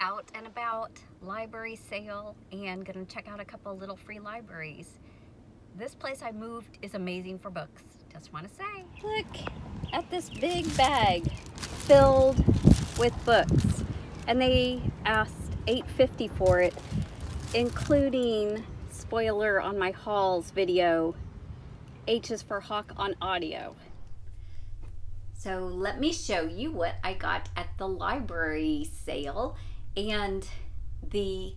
out and about, library sale, and gonna check out a couple little free libraries. This place I moved is amazing for books, just want to say. Look at this big bag filled with books, and they asked $8.50 for it, including, spoiler on my hauls video, H is for Hawk on audio. So let me show you what I got at the library sale. And the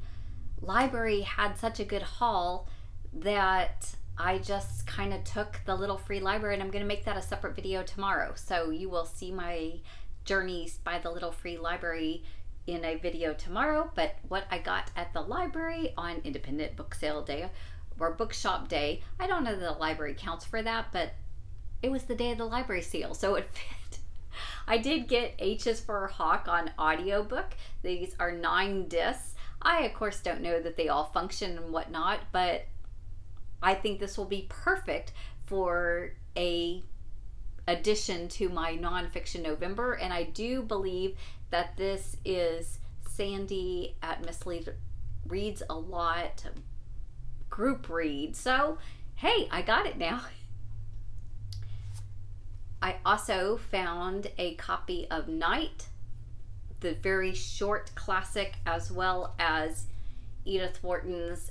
library had such a good haul that I just kind of took the little free library, and I'm going to make that a separate video tomorrow. So you will see my journeys by the little free library in a video tomorrow. But what I got at the library on Independent Book Sale Day or Bookshop Day, I don't know that the library counts for that, but it was the day of the library sale, so it fit. I did get H's for Hawk on audiobook. These are 9 discs. I, of course, don't know that they all function and whatnot, but I think this will be perfect for a addition to my nonfiction November, and I do believe that this is Sandy at Miss Lee Reads a Lot group read. So, hey, I got it now. I also found a copy of Night, the very short classic, as well as Edith Wharton's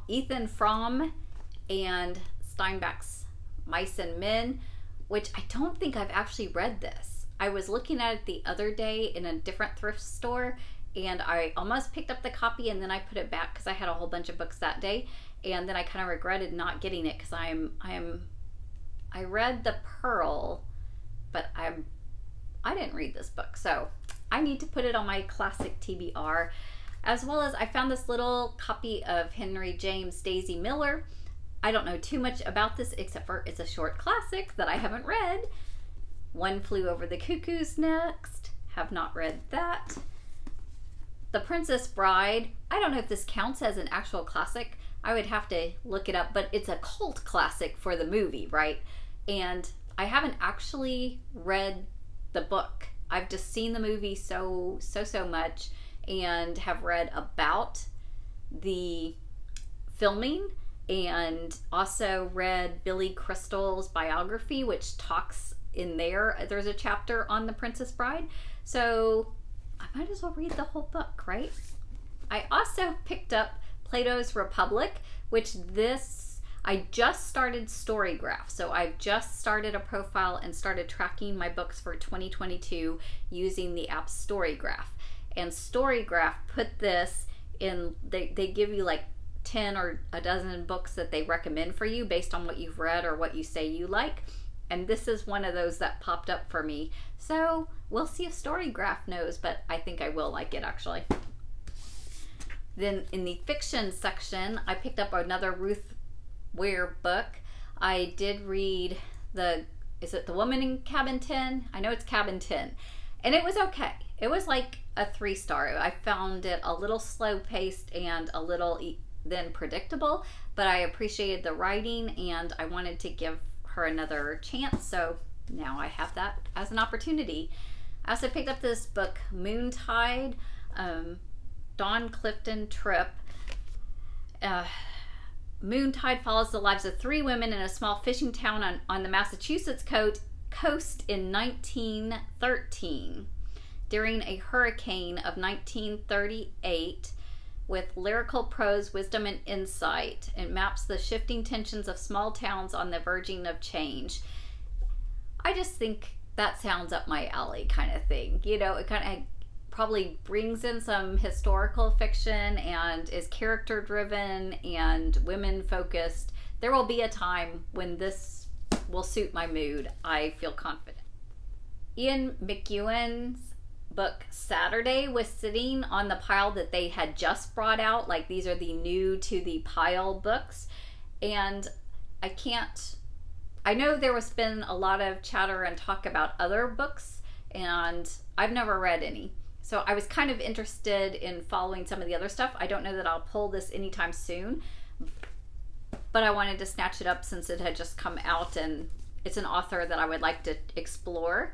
Ethan Fromme and Steinbeck's Mice and Men, which I don't think I've actually read this. I was looking at it the other day in a different thrift store, and I almost picked up the copy, and then I put it back because I had a whole bunch of books that day, and then I kind of regretted not getting it because I read The Pearl, but I didn't read this book, so I need to put it on my classic TBR. As well as I found this little copy of Henry James' Daisy Miller. I don't know too much about this except for it's a short classic that I haven't read. One Flew Over the Cuckoo's Nest. Have not read that. The Princess Bride. I don't know if this counts as an actual classic. I would have to look it up, but it's a cult classic for the movie, right? And I haven't actually read the book. I've just seen the movie so much, and have read about the filming, and also read Billy Crystal's biography, which talks in there. There's a chapter on The Princess Bride. So I might as well read the whole book, right? I also picked up Plato's Republic, which I just started Storygraph. So I've just started a profile and started tracking my books for 2022 using the app Storygraph. And Storygraph put this in, they give you like 10 or a dozen books that they recommend for you based on what you've read or what you say you like. And this is one of those that popped up for me. So we'll see if Storygraph knows, but I think I will like it actually. Then in the fiction section, I picked up another Ruth Ware book. I did read is it The Woman in Cabinton? I know it's Cabinton. And it was okay. It was like a 3-star. I found it a little slow paced and a little then predictable, but I appreciated the writing and I wanted to give her another chance. So now I have that as an opportunity. I also picked up this book, Moontide, Don Clifton Tripp. Moontide follows the lives of 3 women in a small fishing town on the Massachusetts coast in 1913 during a hurricane of 1938. With lyrical prose, wisdom, and insight, it maps the shifting tensions of small towns on the verging of change. I just think that sounds up my alley kind of thing. You know, it kind of probably brings in some historical fiction and is character driven and women focused. There will be a time when this will suit my mood. I feel confident. Ian McEwan's book Saturday was sitting on the pile that they had just brought out. Like, these are the new to the pile books, and I know there has been a lot of chatter and talk about other books, and I've never read any. So I was kind of interested in following some of the other stuff. I don't know that I'll pull this anytime soon, but I wanted to snatch it up since it had just come out and it's an author that I would like to explore.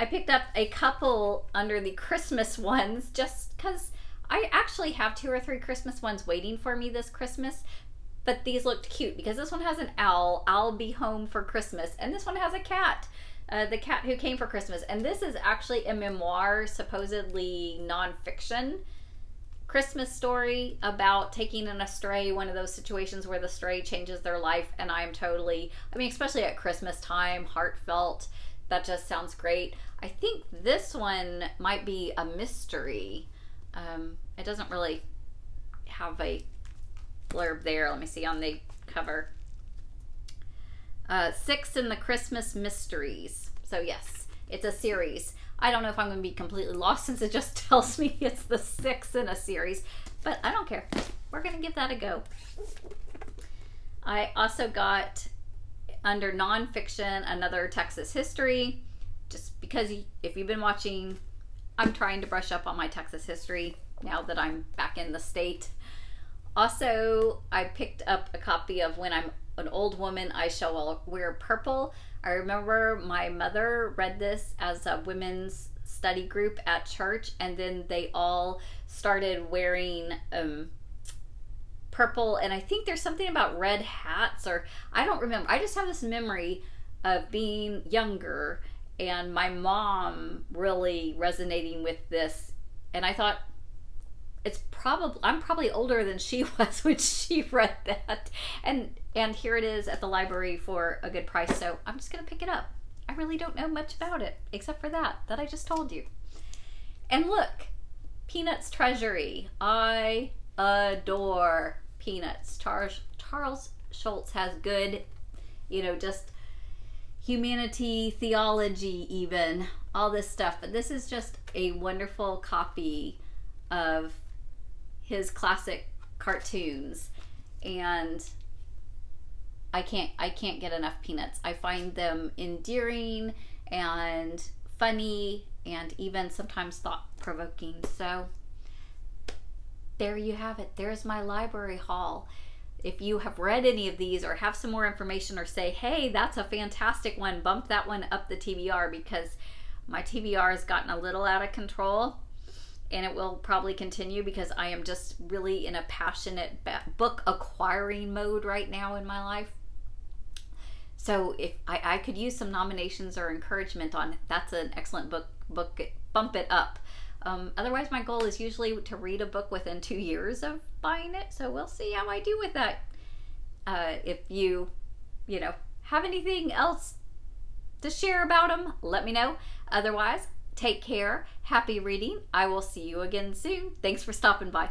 I picked up a couple under the Christmas ones just because I actually have 2 or 3 Christmas ones waiting for me this Christmas, but these looked cute because this one has an owl, I'll be home for Christmas, and this one has a cat, the cat who came for Christmas. And this is actually a memoir, supposedly nonfiction Christmas story about taking in a stray, one of those situations where the stray changes their life. And I'm totally, I mean, especially at Christmas time, heartfelt. That just sounds great. I think this one might be a mystery. It doesn't really have a blurb there. Let me see on the cover. 6 in the Christmas Mysteries. So yes, it's a series. I don't know if I'm going to be completely lost since it just tells me it's the 6th in a series, but I don't care. We're going to give that a go. I also got, under nonfiction, another Texas history, just because if you've been watching, I'm trying to brush up on my Texas history now that I'm back in the state. Also, I picked up a copy of When I'm an Old Woman, I Shall Wear Purple. I remember my mother read this as a women's study group at church, and then they all started wearing purple, and I think there's something about red hats, or I don't remember. I just have this memory of being younger and my mom really resonating with this, and I thought, I'm probably older than she was when she read that, and here it is at the library for a good price, so I'm just gonna pick it up. I really don't know much about it except for that I just told you. And look, Peanuts Treasury. I adore Peanuts. Charles Schulz has good, just humanity, theology, even all this stuff, but this is just a wonderful copy of his classic cartoons, and I can't get enough Peanuts. I find them endearing and funny and even sometimes thought-provoking. So there you have it. There's my library haul. If you have read any of these or have some more information or say, hey, that's a fantastic one, bump that one up the TBR, because my TBR has gotten a little out of control. And it will probably continue because I am just really in a passionate book acquiring mode right now in my life. So if I could use some nominations or encouragement on it, that's an excellent book, bump it up. Otherwise, my goal is usually to read a book within 2 years of buying it. So we'll see how I do with that. If you have anything else to share about them, let me know. Otherwise, take care. Happy reading. I will see you again soon. Thanks for stopping by.